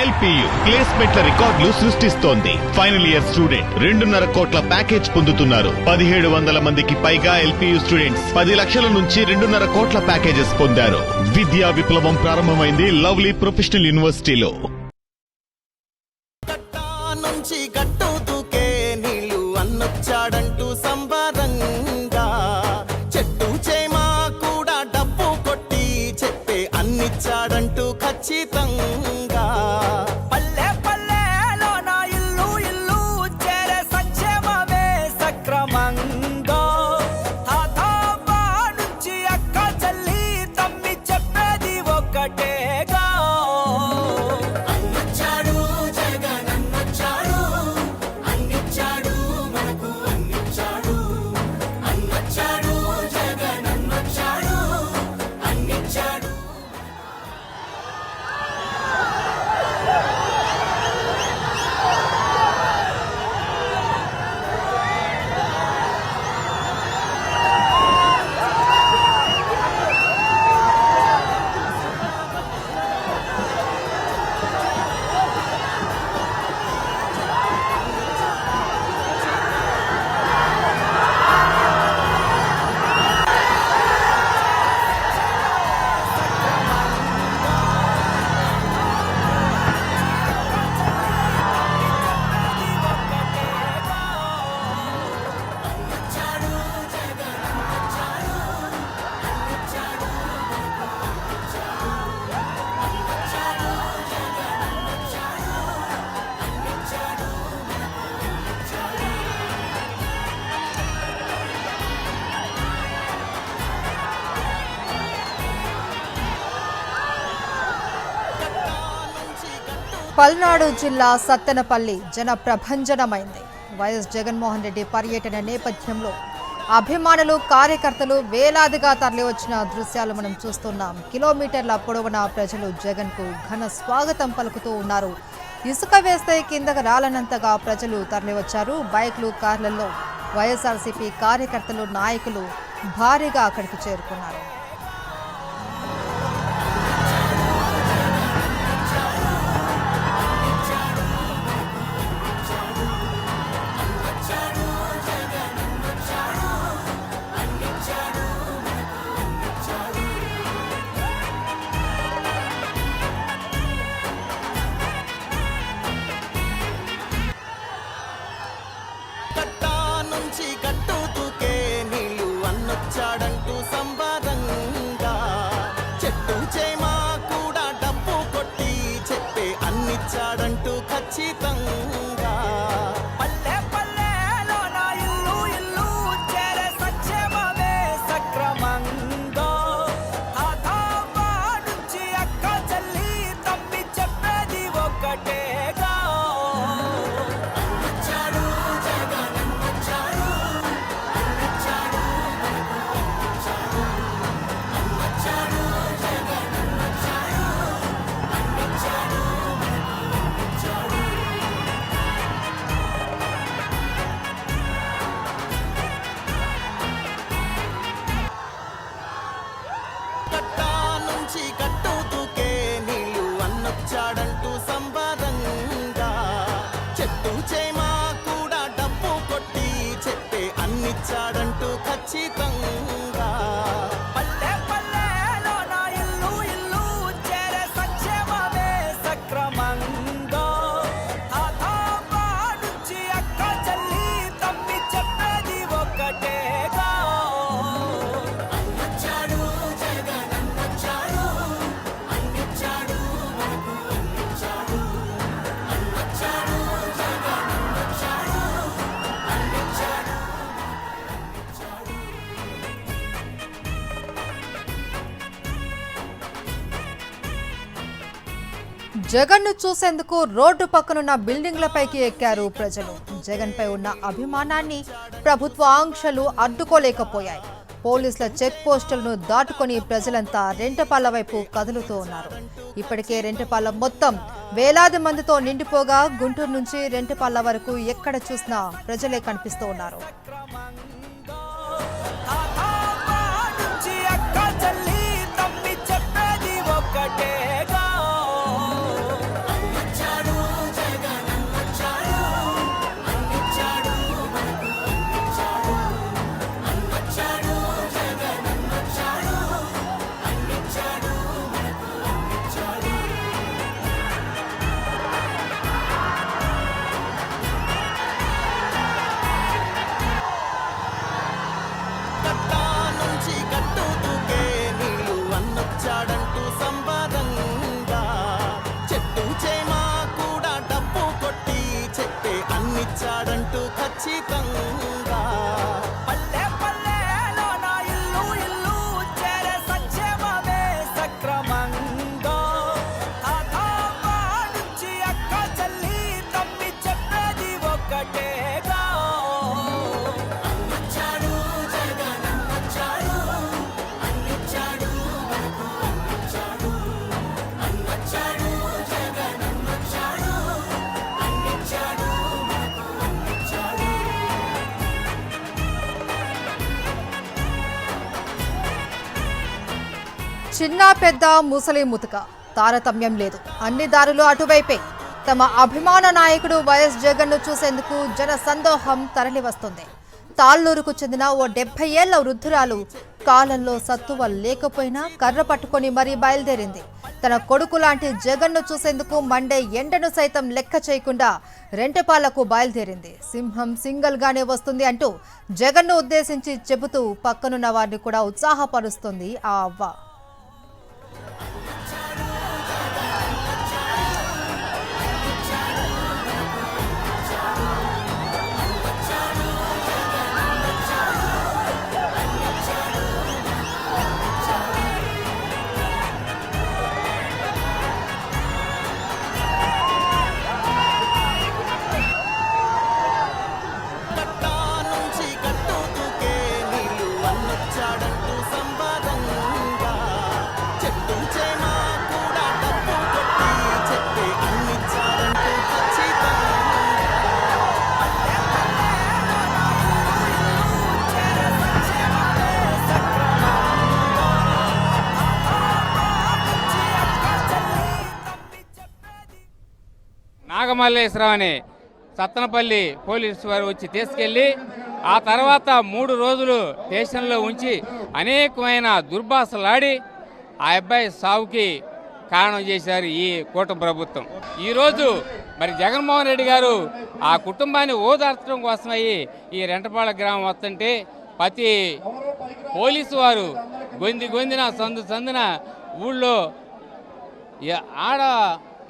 LPU ప్లేస్మెంట్ల రికార్డులు సృష్టిస్తోంది. Final year student 2.5 కోట్ల ప్యాకేజ్ పొందుతున్నారు. 1700 మందికి పైగా ఎల్పియు స్టూడెంట్స్ 10 లక్షల నుంచి 2.5 కోట్ల ప్యాకేజెస్ పొందారు. విద్యా విప్లవం ప్రారంభమైంది లవ్లీ ప్రొఫెషనల్ యూనివర్సిటీలో. చాడంటూ సంబరంగా చెట్టు చేమా కూడా డబ్బు కొట్టి చెప్పే అన్నిచ్చాడంటూ ఖచ్చితంగా పల్లె పల్లెలో నా ఇల్లు ఇల్లు చేరే సంక్షేమమే సక్రమంగా తాతాబా నుంచి అక్క చెల్లి తమ్మి చెప్పేది ఒకటేగా అన్నొచ్చాడు జగన్ అన్నొచ్చాడు అన్నిచ్చాడు పల్నాడు జిల్లా సత్తెనపల్లి జన ప్రభంజనమైంది. వైఎస్ జగన్మోహన్ రెడ్డి పర్యటన నేపథ్యంలో అభిమానులు కార్యకర్తలు వేలాదిగా తరలివచ్చిన దృశ్యాలు మనం చూస్తున్నాం. కిలోమీటర్ల పొడవున ప్రజలు జగన్ కు ఘన స్వాగతం పలుకుతూ ఉన్నారు. ఇసుక వేస్తే కిందకు రాలనంతగా ప్రజలు తరలివచ్చారు. బైక్లు కార్లలో వైఎస్ఆర్సీపీ కార్యకర్తలు నాయకులు భారీగా అక్కడికి చేరుకున్నారు. చాడంటూ సంబరంగా చెట్టు చేమా కూడా డబ్బు కొట్టి చెప్పే అన్నిచ్చాడంటూ ఖచ్చితంగా పల్లె పల్లెలో నా ఇల్లు ఇల్లు చేరే సంక్షేమమే సక్రమంగా తాతాబా నుంచి అక్క చెల్లి తమ్మి చెప్పేది ఒకటేగా అన్నొచ్చాడు జగన్ అన్నొచ్చాడు చాడంటూ సంబరంగా చెట్టు చేమా కూడా డబ్బు కొట్టి చెప్పే అన్నిచ్చాడంటూ ఖచ్చితంగా పల్లె పల్లెలో నా ఇల్లు ఇల్లు చేరే సంక్షేమమే సక్రమంగా తాతాబా నుంచి అక్క చెల్లి తమ్మి చెప్పేది ఒకటేగా అన్నొచ్చాడు జగన్ అన్నొచ్చాడు అన్నిచ్చాడు జగన్ ను చూసేందుకు రోడ్డు పక్కనున్న బిల్డింగ్లపైకి ఎక్కారు ప్రజలు. జగన్ పై ఉన్న అభిమానాన్ని ప్రభుత్వ ఆంక్షలు అడ్డుకోలేకపోయాయి. పోలీసుల చెక్ పోస్టులను దాటుకొని ప్రజలంతా రెంటపాల వైపు కదులుతూ ఉన్నారు. ఇప్పటికే రెంటపాల మొత్తం వేలాది మందితో నిండిపోగా గుంటూరు నుంచి రెంటపాల వరకు ఎక్కడ చూసినా ప్రజలే కనిపిస్తూ ఉన్నారు. చెప్పేది ఒకటేగా చిన్న పెద్ద ముసలి ముతక తారతమ్యం లేదు, అన్ని దారులు అటువైపే. తమ అభిమాన నాయకుడు వైఎస్ జగన్ ను చూసేందుకు జన సందోహం తరలి వస్తుంది. తాళ్లూరుకు చెందిన ఓ 70 ఏళ్ల వృద్ధురాలు కాలంలో సత్తువ లేకపోయినా కర్ర పట్టుకొని మరీ బయలుదేరింది. తన కొడుకు లాంటి జగన్ ను చూసేందుకు మండే ఎండను సైతం లెక్క చేయకుండా రెంటపాలకు బయలుదేరింది. సింహం సింగల్ గానే వస్తుంది అంటూ జగన్ ను ఉద్దేశించి చెబుతూ పక్కనున్న వారిని కూడా ఉత్సాహపరుస్తుంది ఆ అవ్వ. నాగమల్లేశ్వరం అనే సత్తనపల్లి పోలీసు వారు వచ్చి తీసుకెళ్ళి ఆ తర్వాత 3 రోజులు స్టేషన్లో ఉంచి అనేకమైన దుర్భాషలాడి ఆ అబ్బాయి సావుకి కారణం చేశారు ఈ కూటమి ప్రభుత్వం. ఈరోజు మరి జగన్మోహన్ రెడ్డి గారు ఆ కుటుంబాన్ని ఓదార్చడం కోసమయ్యి ఈ రెంటపాళ గ్రామం వస్తుంటే ప్రతి పోలీసు వారు గొందిన సందున ఊళ్ళో ఆడ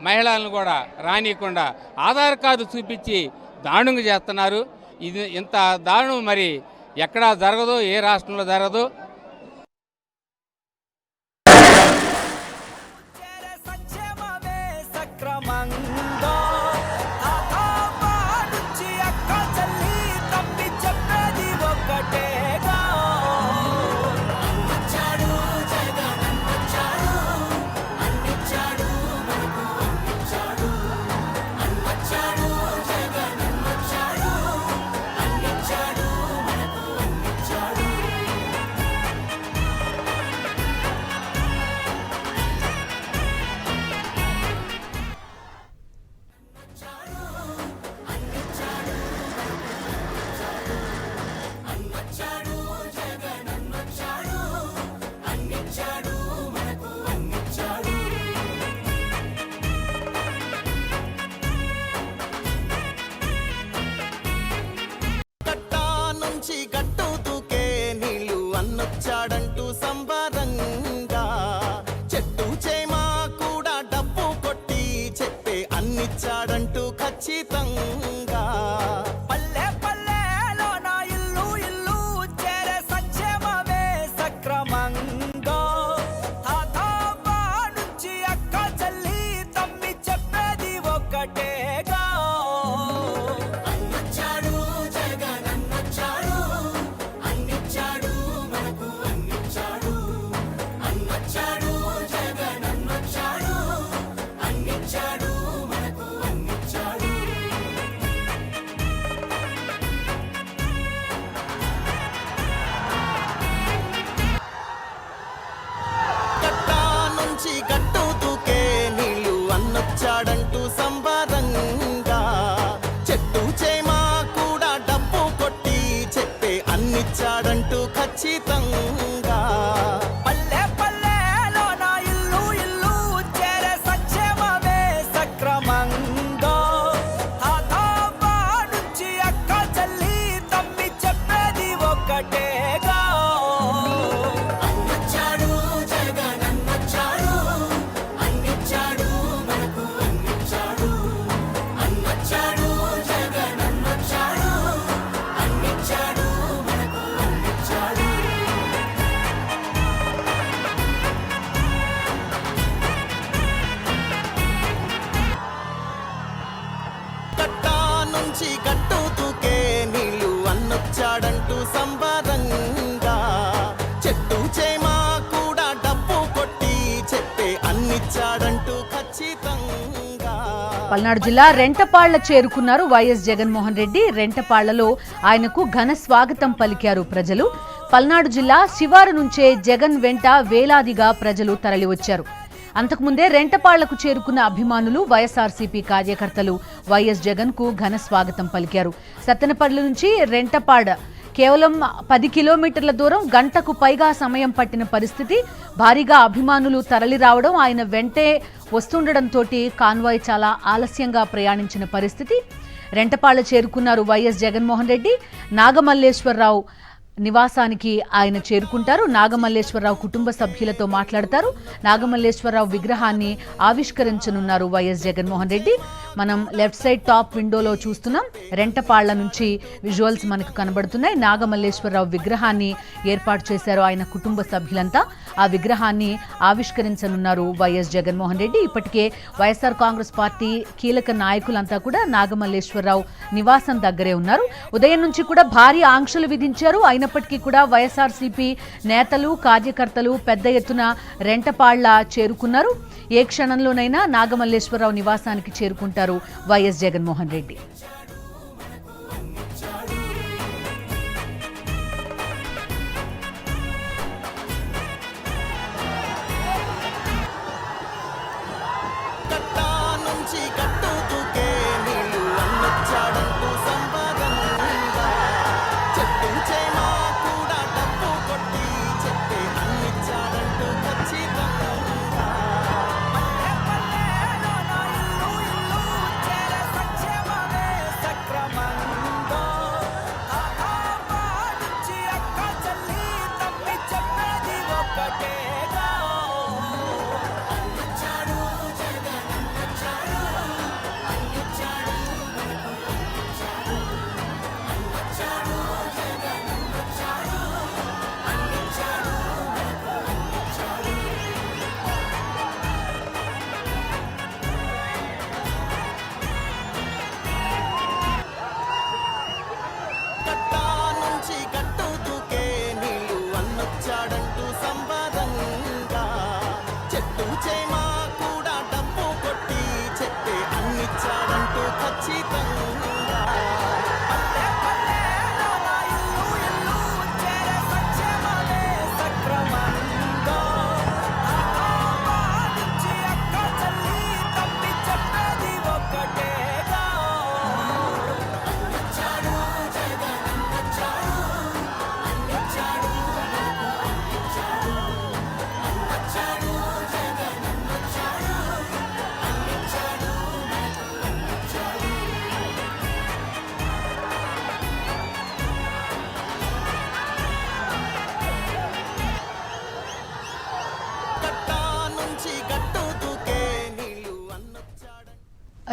మహిళలను కూడా రానియకుండా ఆధార్ కార్డు చూపించి దారుణంగా చేస్తున్నారు. ఇది ఇంత దారుణం మరి ఎక్కడా జరగదు, ఏ రాష్ట్రంలో జరగదు. అన్నొచ్చాడంటూ సంబరంగా చెట్టు చేమ కూడా డబ్బు కొట్టి చెప్పే అన్నిచ్చాడంటూ ఖచ్చితంగా పల్లె పల్లెలో నా ఇల్లు ఇల్లు చేరే సంక్షేమమే సక్రమంగా తాతాబా నుంచి అక్క చెల్లి తమ్మి చెప్పేది ఒక్కటేగా అన్నొచ్చాడు జగన్ అన్నొచ్చాడు అన్నిచ్చాడు గట్టు తూకే నీళ్ళు అన్నొచ్చాడంటూ సంబరంగా చెట్టు చేమ కూడా డబ్బు కొట్టి చెప్పే అన్నిచ్చాడంటూ ఖచ్చితంగా పల్లె పల్లెలో నా ఇల్లు ఇల్లు చేరే సంక్షేమమే సక్రమంగా తాతాబా నుంచి అక్క చెల్లి తమ్మి చెప్పేది ఒక్కటేగా అన్నొచ్చాడు జగన్ అన్నొచ్చాడు అన్నిచ్చాడు మనకు అన్నిచ్చాడు అన్నొచ్చాడు జగన్ అన్నొచ్చాడు అన్నిచ్చాడు మనకు అన్నిచ్చాడు కట్టా నుంచి గట్టు తూకే నీళ్ళు అన్నొచ్చాడంటూ సంబరంగా చెట్టు చేమ కూడా డబ్బు కొట్టి చెప్పే అన్నిచ్చాడంటూ ఖచ్చితంగా పల్నాడు జిల్లా రెంటపాళ్ల చేరుకున్నారు వైఎస్ జగన్మోహన్ రెడ్డి. రెంటపాళ్లలో ఆయనకు ఘన స్వాగతం పలికారు ప్రజలు. పల్నాడు జిల్లా శివారు నుంచే జగన్ వెంట వేలాదిగా ప్రజలు తరలివచ్చారు. అంతకుముందే రెంటపాళ్లకు చేరుకున్న అభిమానులు, వైఎస్ఆర్సీపీ కార్యకర్తలు వైఎస్ జగన్ కు ఘన స్వాగతం పలికారు. సత్తెనపల్లి నుంచి రెంటపాడ కేవలం 10 కిలోమీటర్ల దూరం, గంటకు పైగా సమయం పట్టిన పరిస్థితి. భారీగా అభిమానులు తరలి రావడం, ఆయన వెంటే వస్తుండడంతో కాన్వాయ్ చాలా ఆలస్యంగా ప్రయాణించిన పరిస్థితి. రెంటపాళ్ల చేరుకున్నారు వైఎస్ జగన్మోహన్ రెడ్డి. నాగమల్లేశ్వరరావు నివాసానికి ఆయన చేరుకుంటారు. నాగమల్లేశ్వరరావు కుటుంబ సభ్యులతో మాట్లాడతారు. నాగమల్లేశ్వరరావు విగ్రహాన్ని ఆవిష్కరించనున్నారు వైఎస్ జగన్మోహన్ రెడ్డి. మనం లెఫ్ట్ సైడ్ టాప్ విండోలో చూస్తున్నాం. రెంటపాళ్ల నుంచి విజువల్స్ మనకు కనబడుతున్నాయి. నాగమల్లేశ్వరరావు విగ్రహాన్ని ఏర్పాటు చేశారు ఆయన కుటుంబ సభ్యులంతా. ఆ విగ్రహాన్ని ఆవిష్కరించనున్నారు వైఎస్ జగన్మోహన్ రెడ్డి. ఇప్పటికే వైఎస్ఆర్ కాంగ్రెస్ పార్టీ కీలక నాయకులంతా కూడా నాగమల్లేశ్వరరావు నివాసం దగ్గరే ఉన్నారు. ఉదయం నుంచి కూడా భారీ ఆంక్షలు విధించారు. అయినప్పటికీ కూడా వైఎస్ఆర్సీపీ నేతలు, కార్యకర్తలు పెద్ద ఎత్తున రెంటపాళ్ల చేరుకున్నారు. ఏ క్షణంలోనైనా నాగమల్లేశ్వరరావు నివాసానికి చేరుకుంటారు వైఎస్ జగన్మోహన్ రెడ్డి.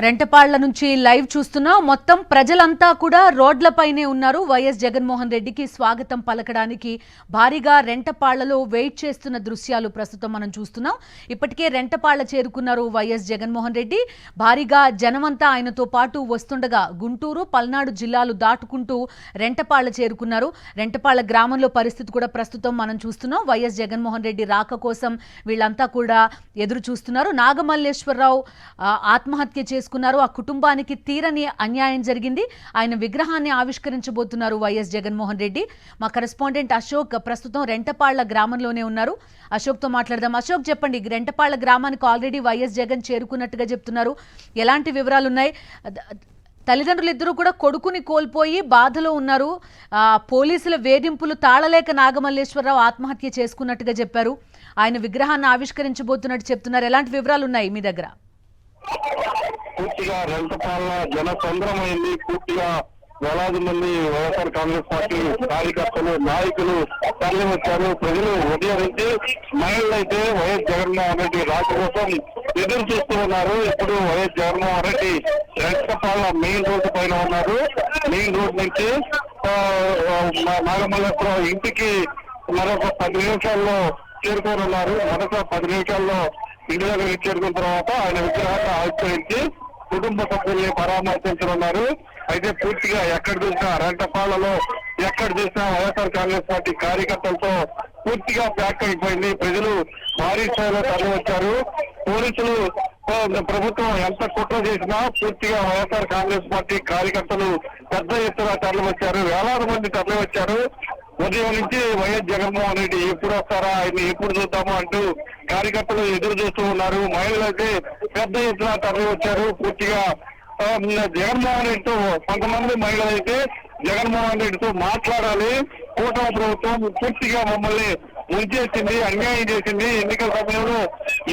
రెంటపాళ్ల నుంచి లైవ్ చూస్తున్నాం. మొత్తం ప్రజలంతా కూడా రోడ్లపైనే ఉన్నారు. వైఎస్ జగన్మోహన్ రెడ్డికి స్వాగతం పలకడానికి భారీగా రెంటపాళ్లలో వెయిట్ చేస్తున్న దృశ్యాలు ప్రస్తుతం మనం చూస్తున్నాం. ఇప్పటికే రెంటపాళ్ల చేరుకున్నారు వైఎస్ జగన్మోహన్ రెడ్డి. భారీగా జనమంతా ఆయనతో పాటు వస్తుండగా గుంటూరు, పల్నాడు జిల్లాలు దాటుకుంటూ రెంటపాళ్ల చేరుకున్నారు. రెంటపాళ్ల గ్రామంలో పరిస్థితి కూడా ప్రస్తుతం మనం చూస్తున్నాం. వైఎస్ జగన్మోహన్ రెడ్డి రాక కోసం వీళ్ళంతా కూడా ఎదురు చూస్తున్నారు. నాగమల్లేశ్వరరావు ఆత్మహత్య చేసుకున్నారు. ఆ కుటుంబానికి తీరని అన్యాయం జరిగింది. ఆయన విగ్రహాన్ని ఆవిష్కరించబోతున్నారు వైఎస్ జగన్మోహన్ రెడ్డి. మా కరెస్పాండెంట్ అశోక్ ప్రస్తుతం రెంటపాళ్ల గ్రామంలోనే ఉన్నారు. అశోక్ తో మాట్లాడదాం. అశోక్, చెప్పండి, రెంటపాళ్ల గ్రామానికి ఆల్రెడీ వైఎస్ జగన్ చేరుకున్నట్టుగా చెప్తున్నారు. ఎలాంటి వివరాలు ఉన్నాయి? తల్లిదండ్రులు ఇద్దరు కూడా కొడుకుని కోల్పోయి బాధలో ఉన్నారు. పోలీసుల వేధింపులు తాళలేక నాగమల్లేశ్వరరావు ఆత్మహత్య చేసుకున్నట్టుగా చెప్పారు. ఆయన విగ్రహాన్ని ఆవిష్కరించబోతున్నట్టు చెప్తున్నారు. ఎలాంటి వివరాలు ఉన్నాయి మీ దగ్గర? పూర్తిగా రెంటపాళ్ల జన సంద్రమైంది. పూర్తిగా వేలాది మంది వైఎస్ఆర్ కాంగ్రెస్ పార్టీ కార్యకర్తలు, నాయకులు తరలి వచ్చారు. ప్రజలు ఉదయం నుంచి మహిళలు అయితే వైఎస్ జగన్మోహన్ రెడ్డి రాక కోసం ఎదురు చూస్తూ ఉన్నారు. ఇప్పుడు YS Jaganmohan Reddy Rentapalla main road పైన ఉన్నారు. మెయిన్ రోడ్ నుంచి నాగమల్లేశ్వరరావు ఇంటికి మరొక 10 నిమిషాల్లో చేరుకోనున్నారు. మరొక 10 నిమిషాల్లో ఇంటి దగ్గరికి చేరుకున్న తర్వాత ఆయన విగ్రహాన్ని ఆవిష్కరించి కుటుంబ సభ్యుల్ని పరామర్శించనున్నారు. అయితే పూర్తిగా ఎక్కడ చూసినా రెంటపాళ్లలో ఎక్కడ చూసినా వైఎస్ఆర్ కాంగ్రెస్ పార్టీ కార్యకర్తలతో పూర్తిగా ప్యాక్ అయిపోయింది. ప్రజలు భారీ స్థాయిలో తరలి వచ్చారు. పోలీసులు ప్రభుత్వం ఎంత కుట్ర చేసినా పూర్తిగా వైఎస్ఆర్ కాంగ్రెస్ పార్టీ కార్యకర్తలు పెద్ద ఎత్తున తరలి వచ్చారు. వేలాది మంది తరలి వచ్చారు. ఉదయం నుంచి వైఎస్ జగన్మోహన్ రెడ్డి ఎప్పుడు వస్తారా, ఆయన ఎప్పుడు చూద్దామా అంటూ కార్యకర్తలు ఎదురు చూస్తూ ఉన్నారు. మహిళలు అయితే పెద్ద ఎత్తున తరలి వచ్చారు. పూర్తిగా జగన్మోహన్ రెడ్డితో కొంతమంది మహిళలు అయితే జగన్మోహన్ రెడ్డితో మాట్లాడాలి, కూటమి ప్రభుత్వం పూర్తిగా మమ్మల్ని ముంచేసింది, అన్యాయం చేసింది, ఎన్నికల సమయంలో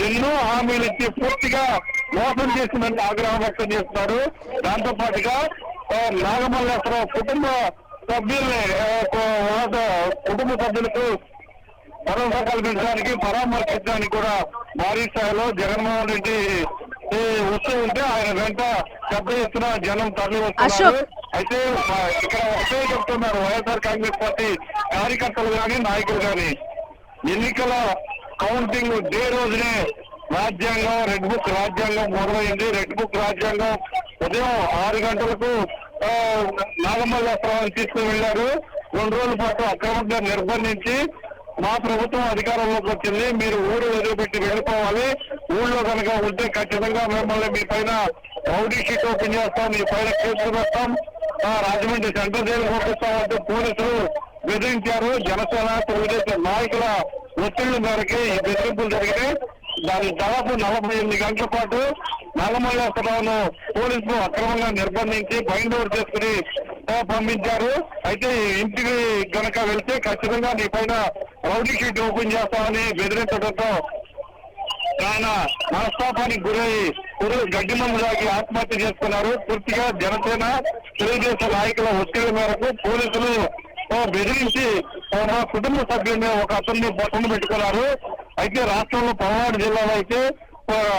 ఎన్నో హామీలు ఇచ్చి పూర్తిగా మోసం చేసిందని ఆగ్రహం వ్యక్తం చేస్తున్నారు. దాంతో పాటుగా నాగమల్లేశ్వరరావు కుటుంబ సభ్యులకు భరోసా కల్పించడానికి, పరామర్శించడానికి కూడా భారీ స్థాయిలో జగన్మోహన్ రెడ్డి వస్తూ ఉంటే ఆయన వెంట పెద్ద ఎత్తున జనం తరలి వస్తున్నారు. అయితే ఇక్కడ ఒకటే చెప్తున్నారు వైఎస్ఆర్ కాంగ్రెస్ పార్టీ కార్యకర్తలు కానీ నాయకులు కానీ, ఎన్నికల కౌంటింగ్ డే రోజునే రాజ్యాంగం, రెడ్ బుక్ రాజ్యాంగం మొదలైంది. రెడ్ బుక్ రాజ్యాంగం ఉదయం 6 గంటలకు నాగమల్లేశ్వరరావుని తీసుకుని వెళ్లారు. 2 రోజుల పాటు అక్రమంగా నిర్బంధించి మా ప్రభుత్వం అధికారంలోకి వచ్చింది, మీరు ఊరు వదిలిపెట్టి వెళ్ళిపోవాలి, ఊళ్ళో కనుక ఉంటే ఖచ్చితంగా మిమ్మల్ని మీ పైన రౌడీ షీట్ ఓపెన్ చేస్తాం, మీ పైన కేసులు పెడతాం, రాజమండ్రి సెంట్రల్ జైలు పంపిస్తామంటే పోలీసులు బెదిరించారు. జనసేన తెలుగుదేశం నాయకుల ఒత్తిళ్ల మేరకు ఈ బెదిరింపులు జరిగినాయి. దాని దాదాపు 48 గంటల పాటు నాగమల్లేశ్వరరావును పోలీసులు అక్రమంగా నిర్బంధించి బైండ్ ఓవర్ చేసుకుని పంపించారు. అయితే ఇంటికి గనక వెళ్తే ఖచ్చితంగా నీ పైన రౌడీ షీట్ ఓపెన్ చేస్తామని బెదిరించడంతో ఆయన మనస్తాపానికి గురై గడ్డి మందు దాగి ఆత్మహత్య చేసుకున్నారు. పూర్తిగా జనసేన తెలుగుదేశం నాయకుల ఒత్తిడి మేరకు పోలీసులు బెదిరించి మా కుటుంబ సభ్యుల్ని ఒక అతన్ని బొట్టను పెట్టుకున్నారు. అయితే రాష్ట్రంలో పల్నాడు జిల్లాలో అయితే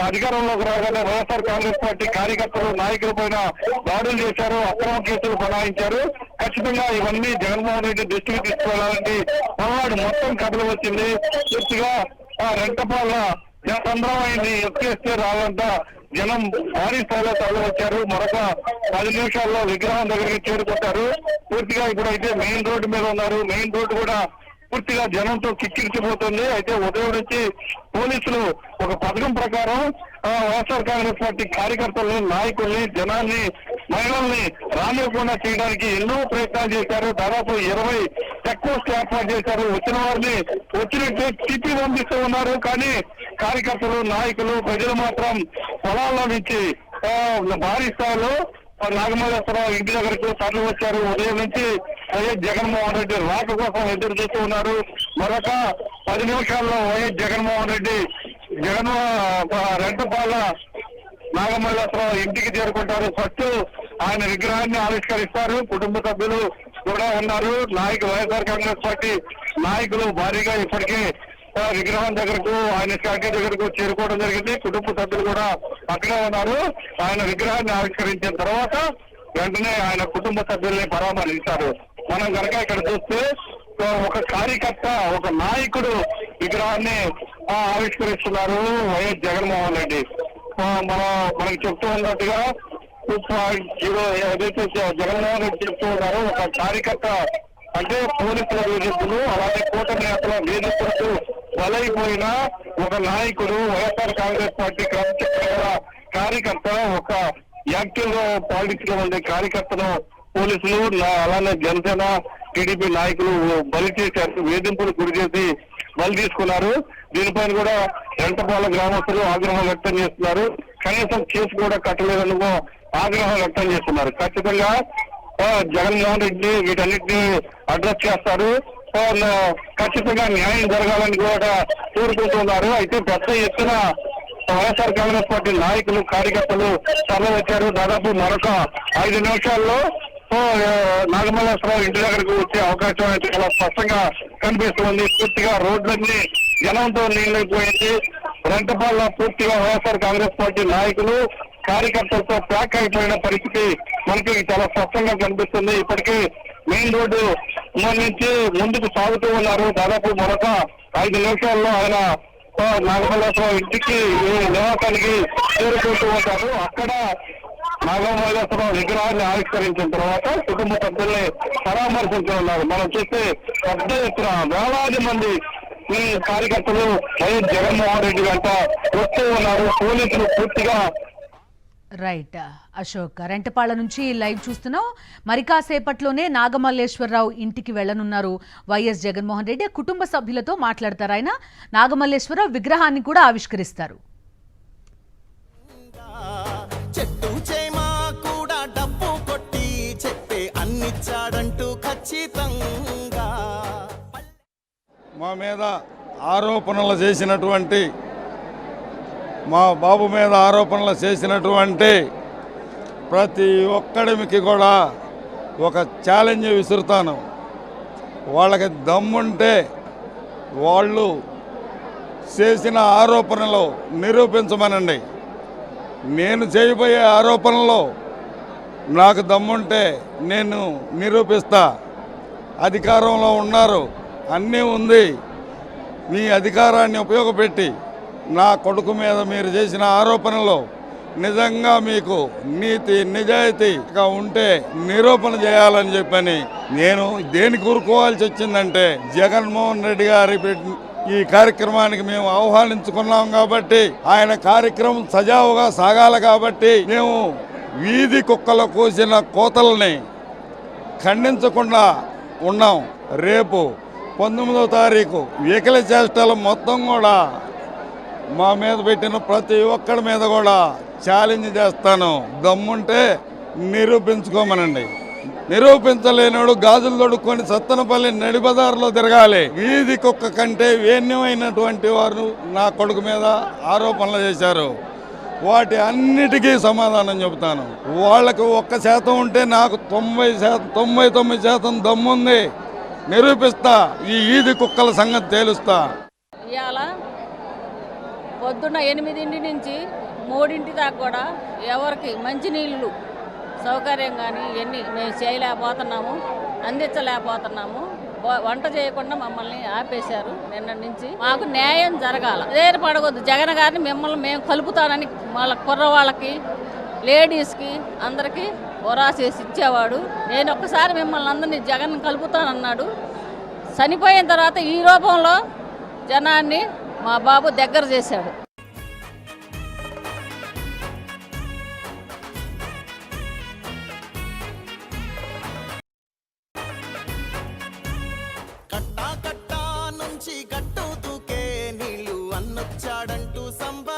అధికారంలోకి రాగానే వైఎస్ఆర్ కాంగ్రెస్ పార్టీ కార్యకర్తలు నాయకుల పైన దాడులు చేశారు, అక్రమ కేసులు బనాయించారు. ఖచ్చితంగా ఇవన్నీ జగన్మోహన్ రెడ్డి దృష్టికి తీసుకువెళ్లాలంటే పల్నాడు మొత్తం కథలు వచ్చింది. పూర్తిగా రెంటపాల సంద్రమైంది, ఎక్కేస్తే రావాలంతా జనం భారీ స్థాయిలో తరలి వచ్చారు. మరొక 10 నిమిషాల్లో విగ్రహం దగ్గరికి చేరుకుంటారు. పూర్తిగా ఇప్పుడైతే మెయిన్ రోడ్డు మీద ఉన్నారు. మెయిన్ రోడ్డు కూడా పూర్తిగా జనంతో కిక్కిరిచిపోతుంది. అయితే ఉదయం నుంచి పోలీసులు ఒక పథకం ప్రకారం వైఎస్ఆర్ కాంగ్రెస్ పార్టీ కార్యకర్తల్ని, నాయకుల్ని, జనాన్ని, మహిళల్ని రానివ్వకుండా చేయడానికి ఎన్నో ప్రయత్నాలు చేశారు. దాదాపు 20 చెక్ పోస్టులు ఏర్పాటు చేశారు. వచ్చిన వారిని వచ్చినట్టు తిప్పి పంపిస్తూ ఉన్నారు. కానీ కార్యకర్తలు, నాయకులు, ప్రజలు మాత్రం పొలాల్లో నుంచి భారీ స్థాయిలో నాగమల్లేశ్వరరావు ఇంటి దగ్గరకు తరలి వచ్చారు. ఉదయం నుంచి వైఎస్ జగన్మోహన్ రెడ్డి రాక కోసం ఎదురు చూస్తూ ఉన్నారు. మరొక 10 నిమిషాల్లో వైఎస్ జగన్మోహన్ రెడ్డి రెంటపాల నాగమల్లేశ్వరరావు ఇంటికి చేరుకుంటారు. ఫస్ట్ ఆయన విగ్రహాన్ని ఆవిష్కరిస్తారు. కుటుంబ సభ్యులు కూడా ఉన్నారు. వైఎస్ఆర్ కాంగ్రెస్ పార్టీ నాయకులు భారీగా ఇప్పటికే విగ్రహం దగ్గరకు, ఆయన శాఖ దగ్గరకు చేరుకోవడం జరిగింది. కుటుంబ సభ్యులు కూడా అక్కడే ఉన్నారు. ఆయన విగ్రహాన్ని ఆవిష్కరించిన తర్వాత వెంటనే ఆయన కుటుంబ సభ్యుల్ని పరామర్శించారు. మనం కనుక ఇక్కడ చూస్తే ఒక కార్యకర్త, ఒక నాయకుడు విగ్రహాన్ని ఆవిష్కరిస్తున్నారు వైఎస్ జగన్మోహన్ రెడ్డి. మనకు చెప్తూ ఉన్నట్టుగా 2.0 ఏదైతే జగన్మోహన్ రెడ్డి చెప్తూ ఉన్నారో, ఒక కార్యకర్త అంటే పోలీసుల వేధింపులు, అలాగే కూటమి నేతల వేధింపులకు బలైపోయిన ఒక నాయకుడు, వైఎస్ఆర్ కాంగ్రెస్ పార్టీ క్రమశిక్షణ కార్యకర్త, ఒక యాక్టివ్ పాలిటిక్స్ లో ఉండే కార్యకర్తను పోలీసులు, అలానే జనసేన, టీడీపీ నాయకులు బలి చేశారు, వేధింపులు గురి చేసి బలి తీసుకున్నారు. దీనిపైన కూడా రెంటపాల గ్రామస్తులు ఆగ్రహం వ్యక్తం చేస్తున్నారు. కనీసం కేసు కూడా కట్టలేదని ఆగ్రహం వ్యక్తం చేస్తున్నారు. ఖచ్చితంగా జగన్మోహన్ రెడ్డి వీటన్నిటిని అడ్రస్ చేస్తారు. ఖచ్చితంగా న్యాయం జరగాలని కూడా కోరుకుంటున్నారు. అయితే పెద్ద ఎత్తున వైఎస్ఆర్ కాంగ్రెస్ పార్టీ నాయకులు, కార్యకర్తలు తరలి వచ్చారు. దాదాపు మరొక 5 నిమిషాల్లో నాగమల్లేశ్వరరావు ఇంటి దగ్గరకు వచ్చే అవకాశం అయితే చాలా స్పష్టంగా కనిపిస్తుంది. పూర్తిగా రోడ్లన్నీ జనంతో నీళ్ళైపోయింది. రెంటపాల్లో పూర్తిగా వైఎస్ఆర్ కాంగ్రెస్ పార్టీ నాయకులు, కార్యకర్తలతో ప్యాక్ అయిపోయిన పరిస్థితి మనకి చాలా స్పష్టంగా కనిపిస్తుంది. ఇప్పటికీ మెయిన్ రోడ్డు నుంచి ముందుకు సాగుతూ ఉన్నారు. దాదాపు మరొక 5 నిమిషాల్లో ఆయన నాగమల్లేశ్వరరావు ఇంటికి, నివాసానికి చేరుకుంటూ ఉంటారు. అక్కడ నాగమల్లేశ్వరరావు విగ్రహాన్ని ఆవిష్కరించిన తర్వాత కుటుంబ సభ్యుల్ని పరామర్శించనున్నారు. మనం చూస్తే పెద్ద ఎత్తున వేలాది మంది ఈ కార్యకర్తలు వైఎస్ జగన్మోహన్ రెడ్డి వెంట వస్తూ ఉన్నారు. పోలీసులు పూర్తిగా రైట్ అశోక్, రెంటపాళ్ల నుంచి లైవ్ చూస్తున్నాం. మరి కాసేపట్లోనే నాగమల్లేశ్వరరావు ఇంటికి వెళ్లనున్నారు వైఎస్ జగన్మోహన్ రెడ్డి. కుటుంబ సభ్యులతో మాట్లాడతారు ఆయన. నాగమల్లేశ్వరరావు విగ్రహాన్ని కూడా ఆవిష్కరిస్తారు. చెట్టు చేమా కూడా డబ్బు కొట్టి చెప్పే అన్నిచ్చాడంటూ ఖచ్చితంగా మా మీద ఆరోపణలు చేసినటువంటి, మా బాబు మీద ఆరోపణలు చేసినటువంటి ప్రతి ఒక్కడికి కూడా ఒక ఛాలెంజ్ విసురుతాను. వాళ్ళకి దమ్ముంటే వాళ్ళు చేసిన ఆరోపణలు నిరూపించమనండి. నేను చేయబోయే ఆరోపణలో నాకు దమ్ముంటే నేను నిరూపిస్తా. అధికారంలో ఉన్నారు, అన్నీ ఉంది. మీ అధికారాన్ని ఉపయోగపెట్టి నా కొడుకు మీద మీరు చేసిన ఆరోపణలో నిజంగా మీకు నీతి నిజాయితీగా ఉంటే నిరూపణ చేయాలని చెప్పని నేను దేనికి ఊరుకోవాల్సి వచ్చిందంటే, జగన్మోహన్ రెడ్డి గారి ఈ కార్యక్రమానికి మేము ఆహ్వానించుకున్నాం కాబట్టి, ఆయన కార్యక్రమం సజావుగా సాగాలి కాబట్టి మేము వీధి కుక్కలు కోసిన కోతల్ని ఖండించకుండా ఉన్నాం. రేపు 19వ తారీఖు వికల చేష్టలు మొత్తం కూడా మా మీద పెట్టిన ప్రతి ఒక్కడి మీద కూడా ఛాలెంజ్ చేస్తాను. దమ్ముంటే నిరూపించుకోమనండి. నిరూపించలేనాడు గాజులు తొడుక్కొని సత్తనపల్లి నడిబజార్లో తిరగాలి. వీధి కుక్క కంటే వేణ్యమైనటువంటి వారు నా కొడుకు మీద ఆరోపణలు చేశారు. వాటి అన్నిటికీ సమాధానం చెబుతాను. వాళ్ళకు 1% ఉంటే నాకు 99% దమ్ముంది. నిరూపిస్తా. ఈ ఈది కుక్కల సంగతి తేలుస్తా. ఇవాళ పొద్దున్న 8 నుంచి 3 దాకా కూడా ఎవరికి మంచినీళ్ళు సౌకర్యం కానీ ఇవన్నీ మేము చేయలేకపోతున్నాము, అందించలేకపోతున్నాము. వంట చేయకుండా మమ్మల్ని ఆపేశారు. నిన్న నుంచి మాకు న్యాయం జరగాల. పడవద్దు. జగన్ గారిని మిమ్మల్ని మేము కలుపుతానని వాళ్ళ కుర్రవాళ్ళకి, లేడీస్కి అందరికీ ఒరాసేసి ఇచ్చేవాడు. నేను ఒక్కసారి మిమ్మల్ని అందరినీ జగన్ కలుపుతానన్నాడు. చనిపోయిన తర్వాత ఈ రూపంలో జనాన్ని మా బాబు దగ్గర చేశాడు. కట్టా కట్టా నుంచి గట్టు దూకే నీళ్లు అన్నొచ్చాడంటూ సంబ